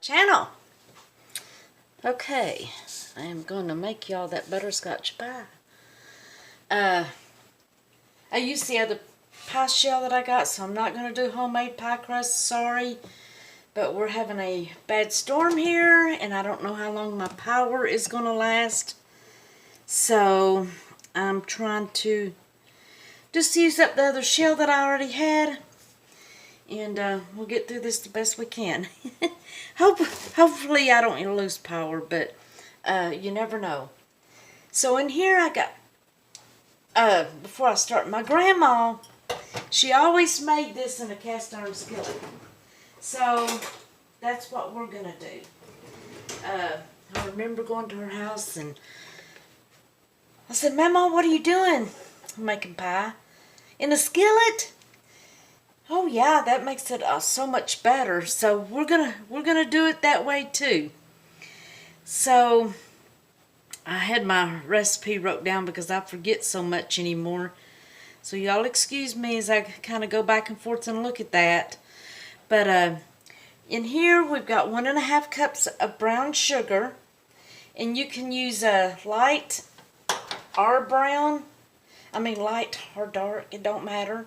Channel. Okay, I am going to make y'all that butterscotch pie. I used the other pie shell that I got, so I'm not going to do homemade pie crust, sorry. But we're having a bad storm here, and I don't know how long my power is going to last. So, I'm trying to just use up the other shell that I already had. And we'll get through this the best we can. Hopefully I don't lose power, but you never know. So in here I got, before I start, my grandma, she always made this in a cast iron skillet. So that's what we're going to do. I remember going to her house and I said, Mama, what are you doing? I'm making pie. In a skillet? Oh yeah, that makes it so much better. So we're gonna do it that way too. So I had my recipe wrote down because I forget so much anymore. So y'all excuse me as I kind of go back and forth and look at that. But in here we've got 1.5 cups of brown sugar, and you can use a light or brown. I mean light or dark, it don't matter.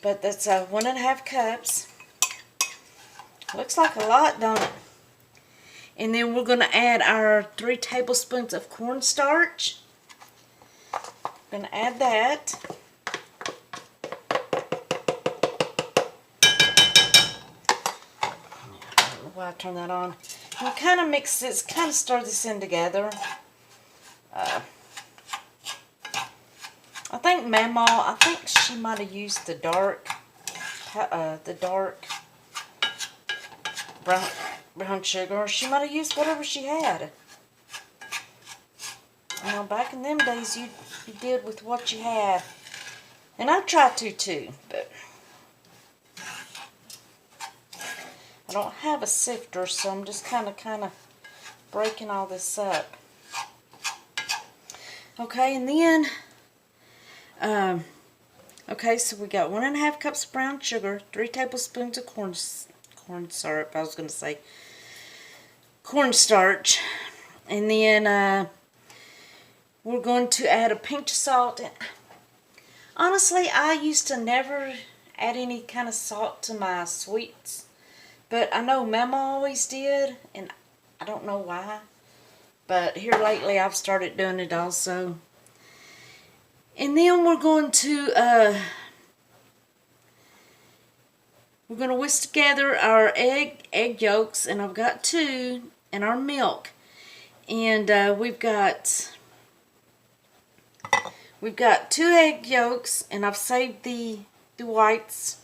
But that's 1.5 cups. Looks like a lot, don't it? And then we're going to add our 3 tablespoons of cornstarch. Going to add that. Why I turn that on? And kind of mix this, kind of stir this in together. I think Mama, I think she might have used the dark brown sugar, or she might have used whatever she had. You know, back in them days, you did with what you had, and I try to too, but I don't have a sifter, so I'm just kind of breaking all this up. Okay, and then. Okay, so we got 1.5 cups of brown sugar, 3 tablespoons of corn syrup, I was going to say cornstarch, and then we're going to add a pinch of salt. And honestly, I used to never add any kind of salt to my sweets, but I know Mama always did, and I don't know why, but here lately I've started doing it also. And then we're going to whisk together our egg yolks, and I've got 2, and our milk. And we've got 2 egg yolks, and I've saved the whites.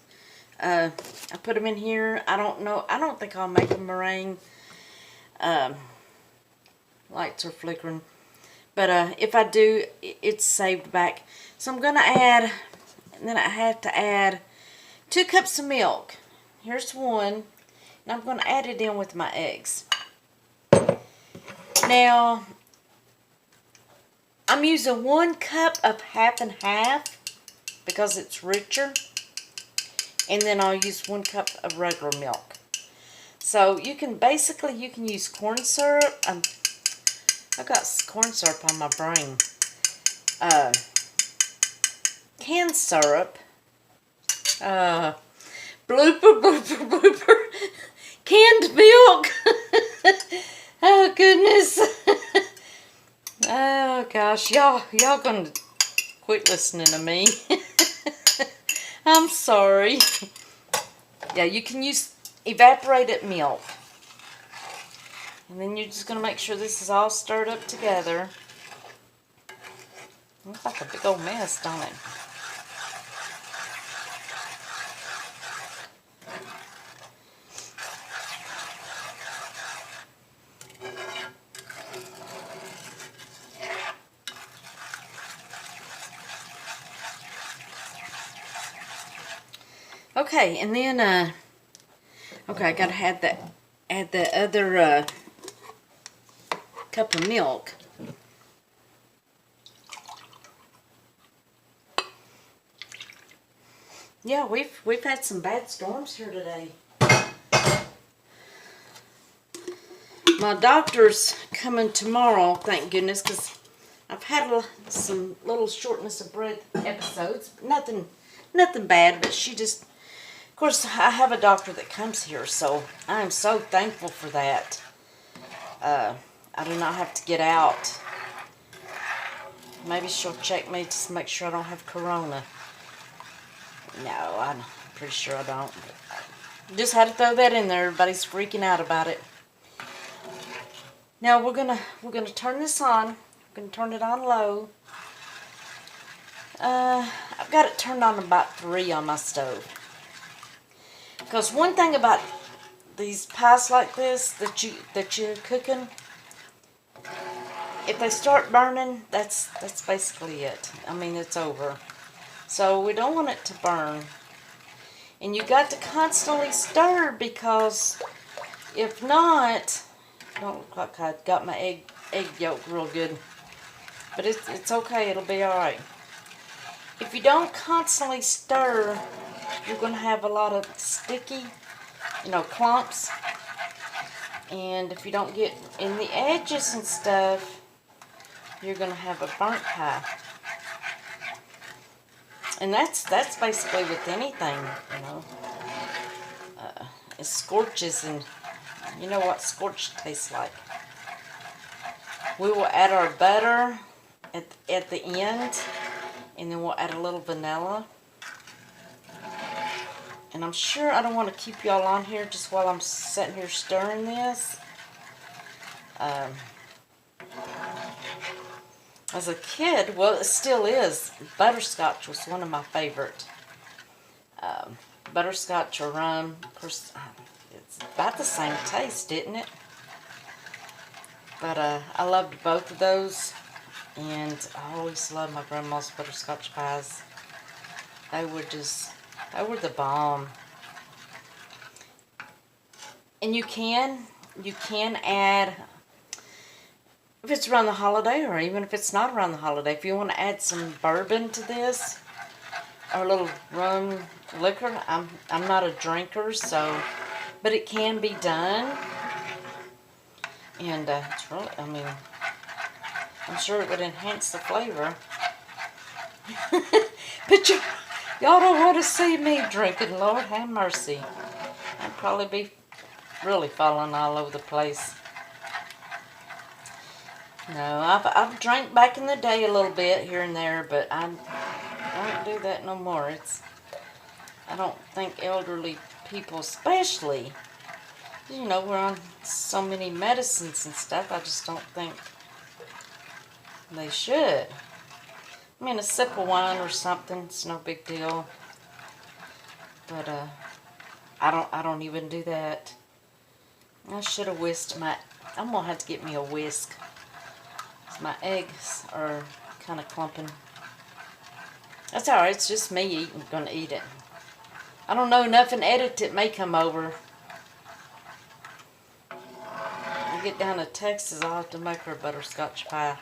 I put them in here. I don't think I'll make a meringue. Lights are flickering. But if I do, it's saved back. So I'm going to add, and then I have to add 2 cups of milk. Here's 1. And I'm going to add it in with my eggs. Now, I'm using 1 cup of half and half because it's richer. And then I'll use 1 cup of regular milk. So you can use corn syrup. I've got corn syrup on my brain. Canned syrup. Blooper. Canned milk. Oh, goodness. Oh, gosh. Y'all gonna quit listening to me. I'm sorry. Yeah, you can use evaporated milk. And then you're just going to make sure this is all stirred up together. Looks like a big old mess, don't it? Okay, and then, okay, I got to add the other cup of milk. Yeah, we've had some bad storms here today. My doctor's coming tomorrow, thank goodness, because I've had some little shortness of breath episodes. Nothing bad, but she just, of course, I have a doctor that comes here, so I am so thankful for that. I do not have to get out. Maybe she'll check me just to make sure I don't have corona. No, I'm pretty sure I don't. Just had to throw that in there. Everybody's freaking out about it. Now we're gonna turn this on. We're gonna turn it on low. I've got it turned on about 3 on my stove. Because one thing about these pies like this that you're cooking, if they start burning, that's basically it. I mean, it's over. So we don't want it to burn. And you got to constantly stir, because if not, don't look like I got my egg yolk real good. But it's okay, it'll be alright. If you don't constantly stir, you're going to have a lot of sticky, clumps. And if you don't get in the edges and stuff, you're going to have a burnt pie. And that's basically with anything, It scorches, and you know what scorch tastes like. We will add our butter at the end, and then we'll add a little vanilla. And I'm sure I don't want to keep y'all on here just while I'm sitting here stirring this. As a kid, well, it still is, butterscotch was one of my favorite. Butterscotch or rum, of course, it's about the same taste, isn't it? But I loved both of those, and I always loved my grandma's butterscotch pies. They were the bomb. And you can add, if it's around the holiday, or even if it's not around the holiday, if you want to add some bourbon to this, or a little rum liquor. I'm not a drinker, but it can be done. And it's really, I'm sure it would enhance the flavor. But y'all don't want to see me drinking, Lord have mercy. I'd probably be really falling all over the place. No, I've drank back in the day a little bit here and there, but I don't do that no more. I don't think elderly people, especially, we're on so many medicines and stuff. I just don't think they should. A sip of wine or something, it's no big deal. But I don't even do that. I should have whisked I'm gonna have to get me a whisk. My eggs are kind of clumping. That's alright, it's just me gonna eat it. I don't know, nothing edit it may come over. When we get down to Texas, I'll have to make her a butterscotch pie.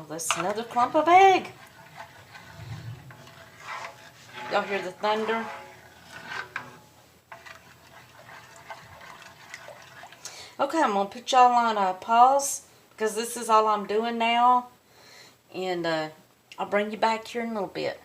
That's another clump of egg. Y'all hear the thunder? Okay, I'm going to put y'all on pause, because this is all I'm doing now. And I'll bring you back here in a little bit.